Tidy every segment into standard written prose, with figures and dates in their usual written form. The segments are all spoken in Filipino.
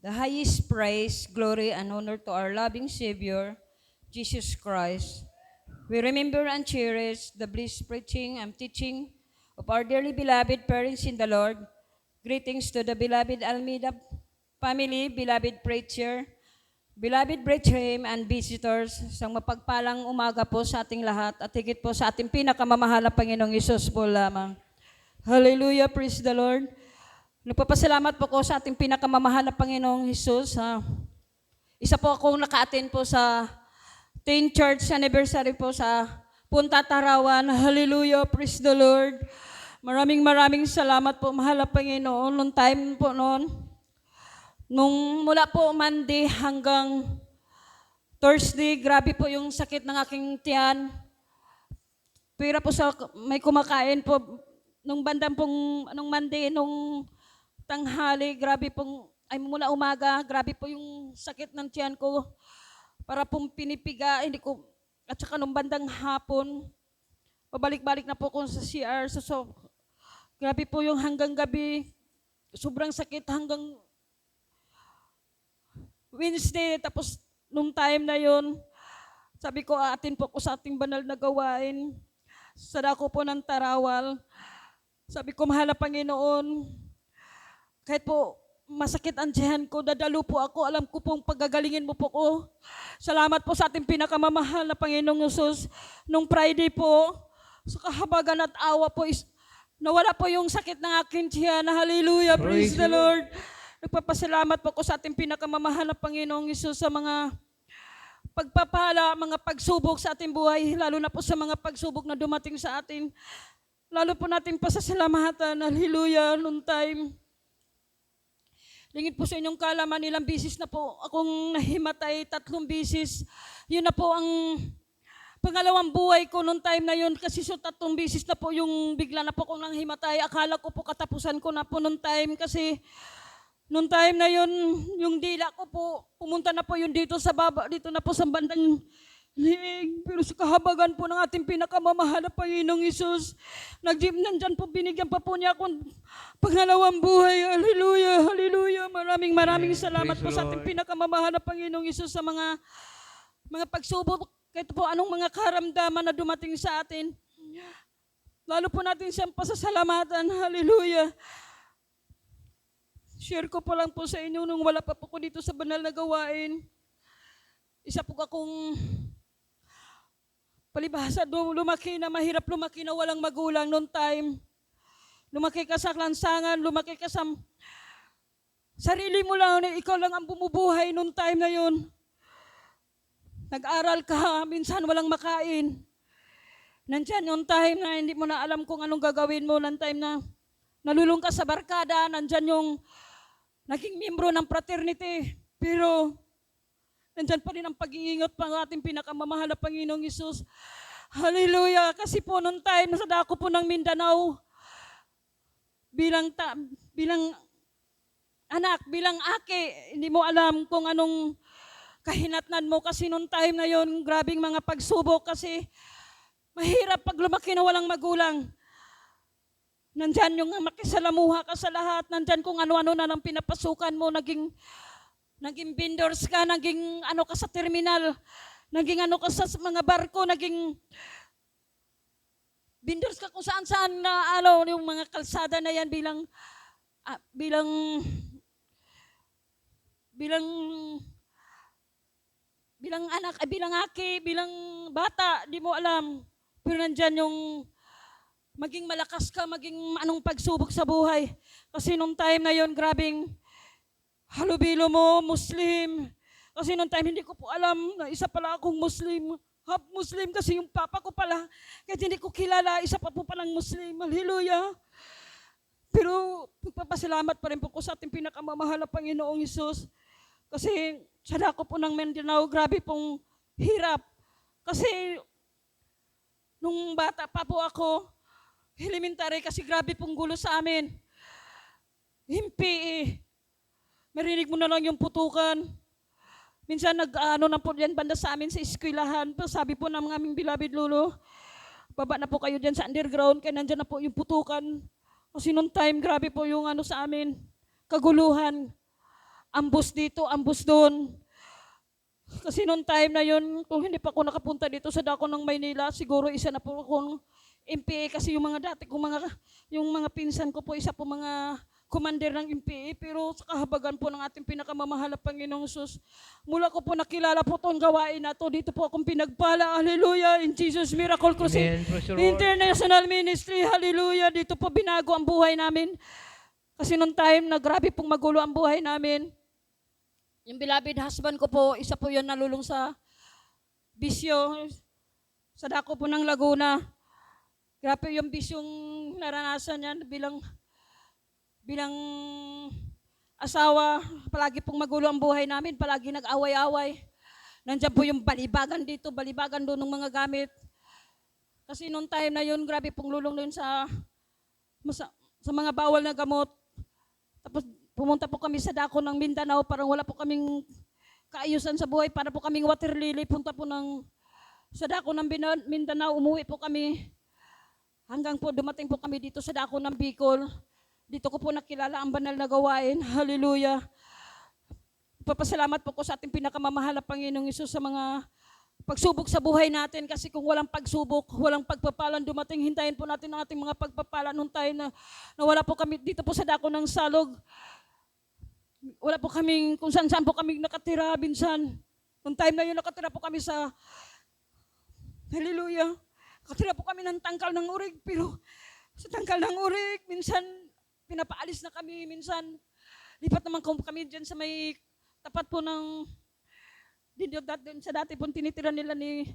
The highest praise, glory, and honor to our loving Savior, Jesus Christ. We remember and cherish the blessed preaching and teaching of our dearly beloved parents in the Lord. Greetings to the beloved Almeida family, beloved preacher, beloved brethren and visitors, isang mapagpalang umaga po sa ating lahat at higit po sa ating pinakamamahal na Panginoong Isus po lamang. Hallelujah, praise the Lord. Nagpapasalamat po ko sa ating pinakamamahal na Panginoong Hesus. Isa po akong naka-attend po sa 10th church anniversary po sa Punta Tarawan. Hallelujah, praise the Lord. Maraming salamat po, mahal na Panginoon. Noong time po noon, nung mula po Monday hanggang Thursday, grabe po yung sakit ng aking tiyan. Pira po sa may kumakain po nung bandang pong nung Monday, nung tanghali, grabe pong, ay mula umaga, grabe po yung sakit ng tiyan ko. Para pong pinipiga, hindi ko, at saka nung bandang hapon, pabalik-balik na po ko sa CR. So, grabe po yung hanggang gabi, sobrang sakit hanggang Wednesday. Tapos nung time na yon, sabi ko, atin po ko sa ating banal na gawain. Sa dako po ng Tarawal. Sabi ko, mahal na Panginoon, kahit po masakit ang tiyan ko, dadalo po ako, alam ko pong pagagalingin mo po ko. Salamat po sa ating pinakamamahal na Panginoong Hesus. Nung Friday po, sa kahabagan at awa po, nawala po yung sakit ng aking tiyan. Hallelujah, praise the Lord. Nagpapasalamat po ko sa ating pinakamamahal na Panginoong Hesus sa mga pagpapala, mga pagsubok sa ating buhay, lalo na po sa mga pagsubok na dumating sa atin. Lalo po natin pasasalamatan. Hallelujah, noong time. Lingid po sa inyong kalaman, ilang bisis na po akong nahimatay, 3 bisis. Yun na po ang pangalawang buhay ko noong time na yun, kasi so 3 bisis na po yung bigla na po akong nanghimatay. Akala ko po katapusan ko na po noong time, kasi noong time na yun, yung dila ko po, pumunta na po yun dito sa baba, dito na po sa bandang liig. Pero sa kahabagan po ng ating pinakamamahal na Panginoong Hesus, nandyan po, binigyan pa po niya akong pangalawang buhay. Hallelujah, hallelujah. Maraming salamat po sa ating pinakamamahal na Panginoong Hesus sa mga pagsubok, kahit po anong mga karamdaman na dumating sa atin. Lalo po natin siyang pasasalamatan. Hallelujah. Share ko po lang po sa inyo nung wala pa po ko dito sa banal na gawain. Isa po akong palibhasa, lumaki na mahirap lumaki na walang magulang noong time. Lumaki ka sa lansangan, lumaki ka sa sarili mo lang, ikaw lang ang bumubuhay noong time na yun. Nag-aral ka, minsan walang makain. Nandyan yung time na hindi mo na alam kung anong gagawin mo. Nang time na nalulung ka sa barkada, nandyan yung naging membro ng fraternity. Pero nandyan pa rin ang pag-iingat pa ng ating pinakamamahal na Panginoong Hesus. Hallelujah! Kasi po noong time, nasa dako po ng Mindanao, bilang anak, bilang aki, hindi mo alam kung anong kahinatnan mo. Kasi noong time na yon, grabing mga pagsubok, kasi mahirap pag lumaki na walang magulang. Nandyan yung makisalamuha ka sa lahat, nandyan kung ano-ano na nang pinapasukan mo, naging vendors ka, naging ano ka sa terminal, naging ano ka sa mga barko, naging vendors ka kung saan-saan na ano, yung mga kalsada na yan bilang anak, bilang aki, bilang bata, di mo alam. Pero nandyan yung maging malakas ka, maging anong pagsubok sa buhay. Kasi nung time na yon, grabing halubilo mo, Muslim. Kasi noong time, hindi ko po alam na isa pala akong Muslim. Half Muslim kasi yung papa ko pala. Kahit hindi ko kilala, isa pa po palang Muslim. Hallelujah. Pero pagpapasalamat pa rin po ko sa ating pinakamamahal na Panginoong Hesus. Kasi sa dako po ng Mindanao, grabe pong hirap. Kasi nung bata pa po ako, elementary, kasi grabe pong gulo sa amin. Himpi eh. Marinig mo na lang yung putukan. Minsan nag-ano na po yan banda sa amin sa eskwelahan. Sabi po ng aming beloved lolo, baba na po kayo dyan sa underground, kaya nandyan na po yung putukan. Kasi noong time, grabe po yung ano sa amin, kaguluhan. ambus dito, ambus doon. Kasi noong time na yun, kung hindi pa ako nakapunta dito sa dako ng Maynila, siguro isa na po akong MPA kasi yung mga dati kong yung mga pinsan ko po, isa po mga commander ng MPA, pero sa kahabagan po ng ating pinakamamahal na Panginoong Sus, mula ko po nakilala po itong gawain na to, dito po akong pinagpala, hallelujah, in Jesus Miracle Crusade Amen. Praise the Lord. International Ministry, hallelujah, dito po binago ang buhay namin. Kasi noong time na grabe pong magulo ang buhay namin, yung beloved husband ko po, isa po yun nalulong sa bisyo, sa dako po ng Laguna. Grabe yung bisyong naranasan niya bilang asawa. Palagi pong magulo ang buhay namin, palagi nag-away-away. Nandiyan po yung balibagan dito, balibagan doon ng mga gamit. Kasi noong time na yun, grabe pong lulong doon sa mga bawal na gamot. Tapos pumunta po kami sa dako ng Mindanao, parang wala po kaming kaayusan sa buhay, para po kaming water lily, punta po sa dako ng Mindanao, umuwi po kami, hanggang po dumating po kami dito sa dako ng Bicol. Dito ko po nakilala ang banal na gawain, hallelujah. Papasalamat po ko sa ating pinakamamahal na Panginoong Hesus sa mga pagsubok sa buhay natin, kasi kung walang pagsubok, walang pagpapalan dumating, hintayin po natin ang ating mga pagpapala nung time na wala po kami dito po sa dako ng Salog. Wala po kaming, kung saan po kami nakatira, minsan. Nung time na yun, nakatira po kami sa, hallelujah, nakatira po kami ng tangkal ng urig, pero sa tangkal ng urig, minsan, pinapaalis na kami, minsan, lipat naman kami dyan sa may tapat po ng, sa dati po tinitira nila ni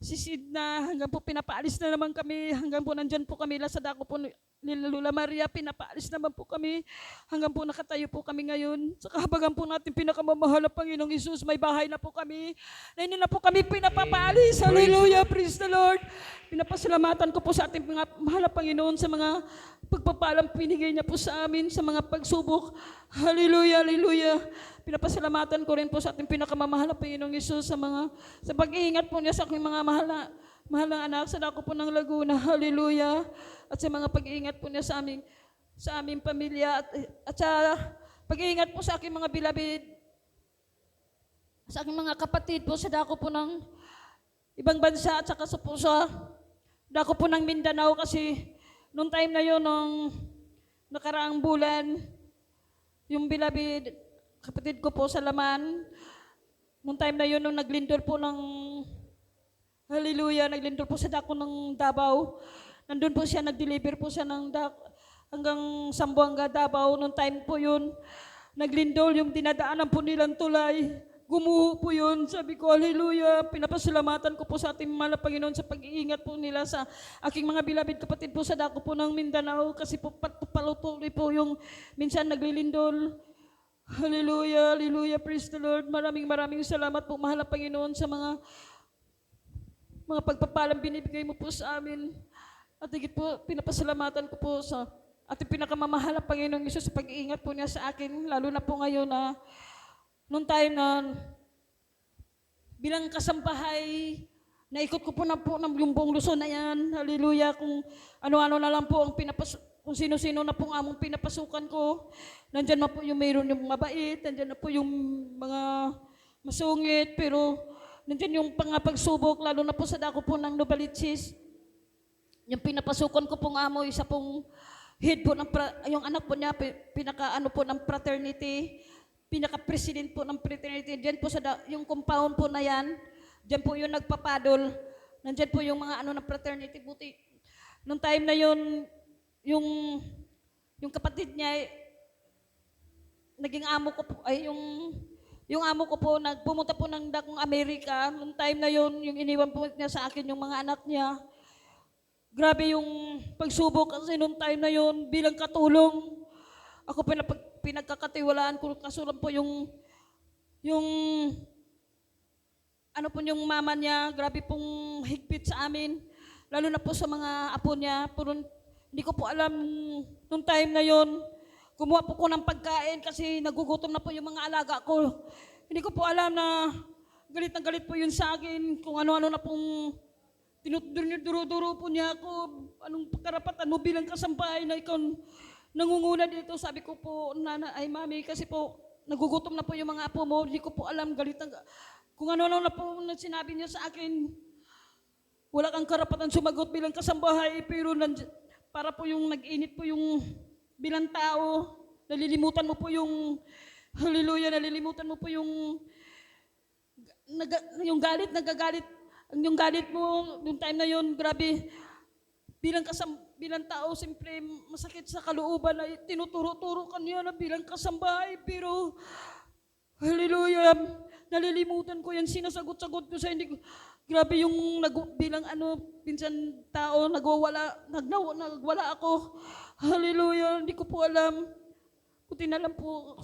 Sid na, hanggang po pinapaalis na naman kami, hanggang po nandyan po kami, sa dako po nila Lula Maria, pinapaalis naman po kami, hanggang po nakatayo po kami ngayon. Sa kahabagan po natin pinakamamahal na Panginoong Hesus, may bahay na po kami, na hindi na po kami pinapapaalis. Hallelujah, praise the Lord. Pinapasalamatan ko po sa ating mahal na Panginoon sa mga pagpapalang pinigay niya po sa amin, sa mga pagsubok. Hallelujah, hallelujah. Pinapasalamatan ko rin po sa ating pinakamamahal na Panginoong Hesus sa pag-iingat po niya sa aking mga mahal na anak, sa dako po ng Laguna. Hallelujah. At sa mga pag-iingat po niya sa aming pamilya, at sa pag-iingat po sa aking mga beloved, sa aking mga kapatid po sa dako po ng ibang bansa, at saka sa dako po ng Mindanao, kasi nung time na yun, nung nakaraang bulan, yung beloved kapatid ko po sa Laman, nung time na yun, nung naglindol po ng, hallelujah, naglindol po sa dako ng Davao. Nandun po siya, nag-deliver po siya hanggang Zamboanga, Davao. Nung time po yun, naglindol yung dinadaanan po nilang tulay. Gumuho po yun. Sabi ko, hallelujah, pinapasalamatan ko po sa ating mahal na Panginoon sa pag-iingat po nila sa aking mga beloved kapatid po sa dako po ng Mindanao, kasi po palutuloy po yung minsan naglilindol. Hallelujah, hallelujah, praise the Lord. Maraming salamat po, mahal na Panginoon, sa mga pagpapalang binibigay mo po sa amin. At higit po, pinapasalamatan ko po sa ating pinakamamahal na Panginoong Hesus sa pag-iingat po niya sa akin, lalo na po ngayon na nung time na bilang kasambahay, naikot ko po na po ng yung buong Luzon na yan, hallelujah, kung ano-ano na lang po ang kung sino-sino na pong among pinapasukan ko. Nandyan na po yung mayroon yung mabait, nandyan na po yung mga masungit, pero nandyan yung pagsubok, lalo na po sa dako po ng Novaliches. Yung pinapasukan ko pong amo, isa pong head po yung anak po niya, pinaka-ano po ng fraternity, pinaka-president po ng fraternity. Diyan po yung compound po na yan, diyan po yung nagpapadol, nandyan po yung mga ano ng fraternity. Buti, nung time na yun, yung kapatid niya, naging amo ko po, ay yung amo ko po, pumunta po ng dakong Amerika. Nung time na yun, yung iniwan po niya sa akin yung mga anak niya. Grabe yung pagsubok, kasi nung time na yun, bilang katulong, ako pinagkakatiwalaan ko, kaso lang po yung ano po yung mama niya, grabe pong higpit sa amin, lalo na po sa mga apo niya. Pero hindi ko po alam, nung time na yun, kumuha po ko ng pagkain kasi nagugutom na po yung mga alaga ko. Hindi ko po alam na galit na galit po yun sa akin, kung ano-ano na pong dinuduro-duro po niya ako, anong karapatan mo bilang kasambahay na ikaw nangunguna dito. Sabi ko po, mami, kasi po nagugutom na po yung mga apo mo, hindi ko po alam, galit na, kung ano-ano na po na sinabi niya sa akin, wala kang karapatan sumagot bilang kasambahay, pero para po yung nag-init po yung bilang tao, nalilimutan mo po yung, hallelujah, nalilimutan mo po yung galit, nagagalit, yung galit mo, yung time na yun, grabe, bilang tao, siyempre masakit sa kalooban na tinuturo-turo ka niya na bilang kasambahay, pero hallelujah, nalilimutan ko yan, sinasagot-sagot ko sa hindi ko, grabe yung bilang pinsan tao, nagwala ako, hallelujah, hindi ko po alam, buti na lang po,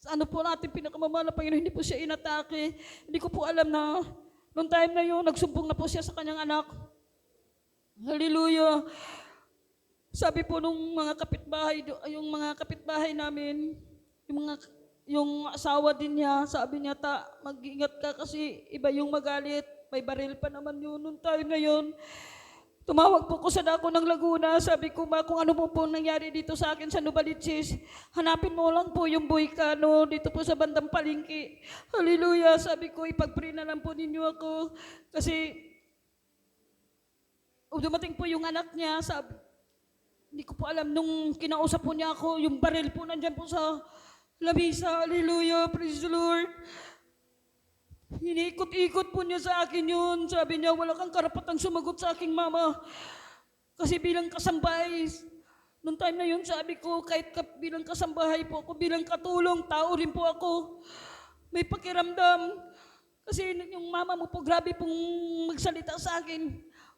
ano po natin pinakamamahal na Panginoon, hindi po siya inatake, hindi ko po alam na, noong time na yun, nagsumbong na po siya sa kanyang anak, hallelujah. Sabi po nung mga kapitbahay namin, yung asawa din niya, sabi niya, mag-ingat ka kasi iba yung magalit. May baril pa naman yun nung time na yun. Tumawag po ko sa dako ng Laguna, sabi ko kung ano po nangyari dito sa akin sa Novaliches, hanapin mo lang po yung Boycano dito po sa bandang Palengke. Hallelujah, sabi ko ipag-pray na lang po ninyo ako kasi dumating po yung anak niya, sabi, hindi ko po alam, nung kinausap po niya ako, yung baril po nandyan po sa lamisa, hallelujah, praise the Lord. Iniikot-ikot po niya sa akin yun. Sabi niya, wala kang karapatang sumagot sa aking mama. Kasi bilang kasambahay, nung time na yun, sabi ko, kahit bilang kasambahay po ako, bilang katulong, tao rin po ako. May pakiramdam. Kasi yung mama mo po, grabe pong magsalita sa akin.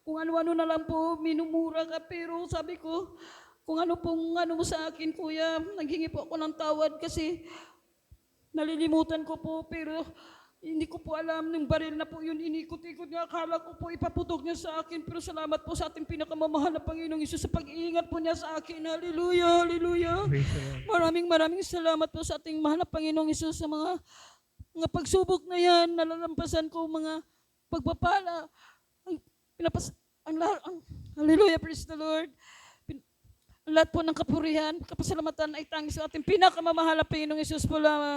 Kung ano-ano na lang po, minumura ka. Pero sabi ko, kung ano mo sa akin, kuya, naghingi po ako ng tawad kasi nalilimutan ko po, pero hindi ko po alam, yung baril na po yun, inikot-ikot niya, akala ko po ipaputok niya sa akin, pero salamat po sa ating pinakamamahal na Panginoong Isus sa pag-iingat po niya sa akin. Hallelujah, hallelujah. Maraming salamat po sa ating mahal na Panginoong Isus sa mga pagsubok na yan, nalalampasan ko, mga pagpapala. Hallelujah, praise the Lord. Lahat po ng kapurihan, kapasalamatan ay tangis sa ating pinakamamahal na Panginoong Isus po lamang.